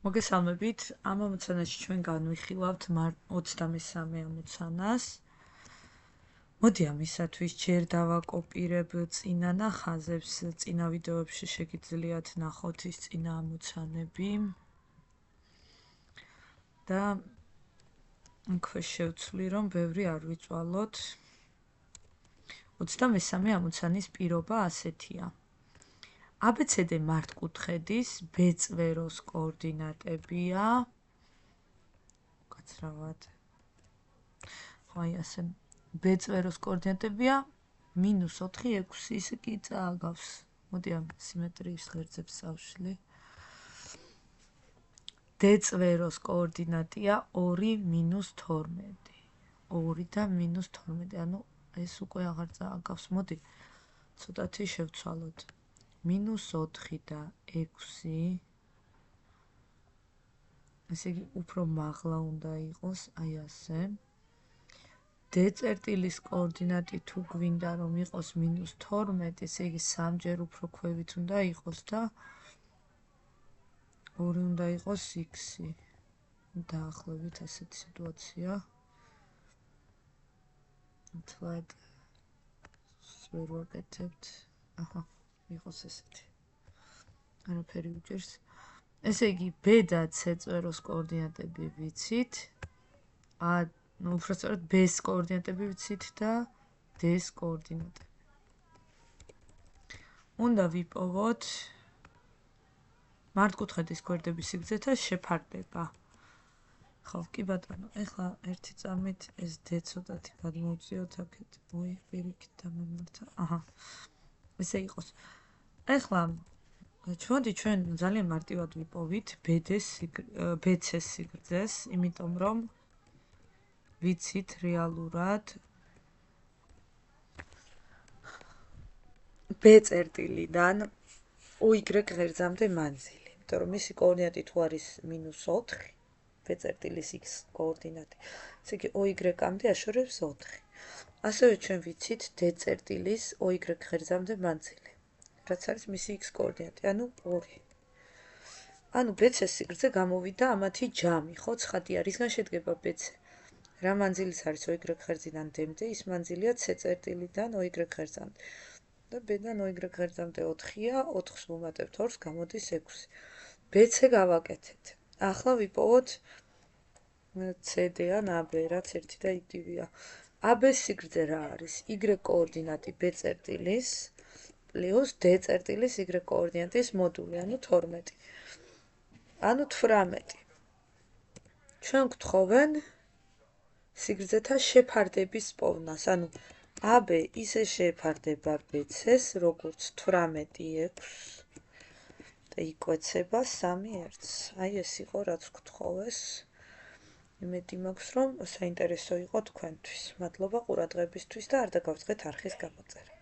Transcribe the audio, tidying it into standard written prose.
მოგესალმებით, ამ ამოცანაში ჩვენ განვიხილავთ 23 ამოცანას. მოდი ამისათვის ჯერ დავაკოპირებ წინა ნახაზებს, წინა ვიდეოებში შეგიძლიათ ნახოთ ის წინა ამოცანები. და ქვეშ შევცვლი, რომ ბევრი არ ვიწვალოთ. 23 ამოცანის პირობა ასეთია. ABCD მართკუთხედის B-წვეროს კოორდინატებია. კაცრავად. ხო, აი ასე. B-წვეროს კოორდინატებია -4, 6, ისე კი წააგავს. მოდი ამ სიმეტრიის ღერძებს წავშლი. D-წვეროს კოორდინატია 2 - 12. 2 და -12, ანუ ეს უკვე აღარ წააგავს. მოდი ცოტათი შევცვალოთ. -4 და 6. ესე იგი უფრო მაღლა უნდა იყოს, აი ასე. D-წერტილის კოორდინატი თუ გვინდა რომ იყოს -12, ესე იგი 3-ჯერ უფრო ქვევით უნდა იყოს და 2 უნდა იყოს 6. დაახლოებით ასეთი სიტუაცია. თვად ვერ ვაკეთებთ. აჰა, იყოს ესეთი. არაფერი უჭერს. ესე იგი B და C წვეროს კოორდინატები ვიცით. უბრალოდ B-ს კოორდინატები ვიცით და D-ს კოორდინატები. უნდა ვიპოვოთ მართკუთხედის გვერდების სიგრძეთა შეფარდება. ხო, კი ბატონო, ეხლა ერთი წამით ეს D ცოტათი გადმოვწიოთ აქეთ. ოი, პირიქით დამემართა. აჰა. ესე იყოს. ეხლა მოდი ჩვენ ძალიან მარტივად ვიპოვით BC-ს სიგრძეს, იმიტომ რომ ვიცით რეალურად B-წერტილიდან OY ღერძამდე მანძილი, იმიტომ რომ მისი კოორდინატი თუ არის -4, B-წერტილის X კოორდინატი, ესე იგი OY-მდე აშორებს 4. ასევე ჩვენ ვიცით D-წერტილის OY ღერძამდე მანძილი, რაც არის მისი X კოორდინატი, ანუ 2. ანუ BC-ს სიგრძე გამოვიდა ამათი ჯამი, ხო, ცხადი არისგან შედგება BC. რა მანძილის არის OY ღერძიდან D-მდე, ის მანძილია C-წერტილიდან OY ღერძამდე. და B-დან OY ღერძამდე 4-ია, 4-ს ვუმატებთ 2-ს, გამოდის 6. BC გავაკეთეთ. ახლა ვიპოვოთ CD ან AB, რაც ერთი და იგივეა. AB-ს სიგრძე რა არის? Y კოორდინატი B-წერტილის პლუს D-წერტილის Y კოორდინატის მოდული, ანუ 12. ანუ 18. ჩვენ გვთხოვენ სიგრძეთა შეფარდების პოვნას, ანუ AB ისე შეეფარდება BC-ს, როგორც 18 6 და იკვეცება 3 1-ს. აი ეს იყო რაც გვთხოვეს. იმედი მაქვს, რომ საინტერესო იყო თქვენთვის. მადლობა ყურადღებისთვის და არ დაგავიწყეთ არხის გამოწერა.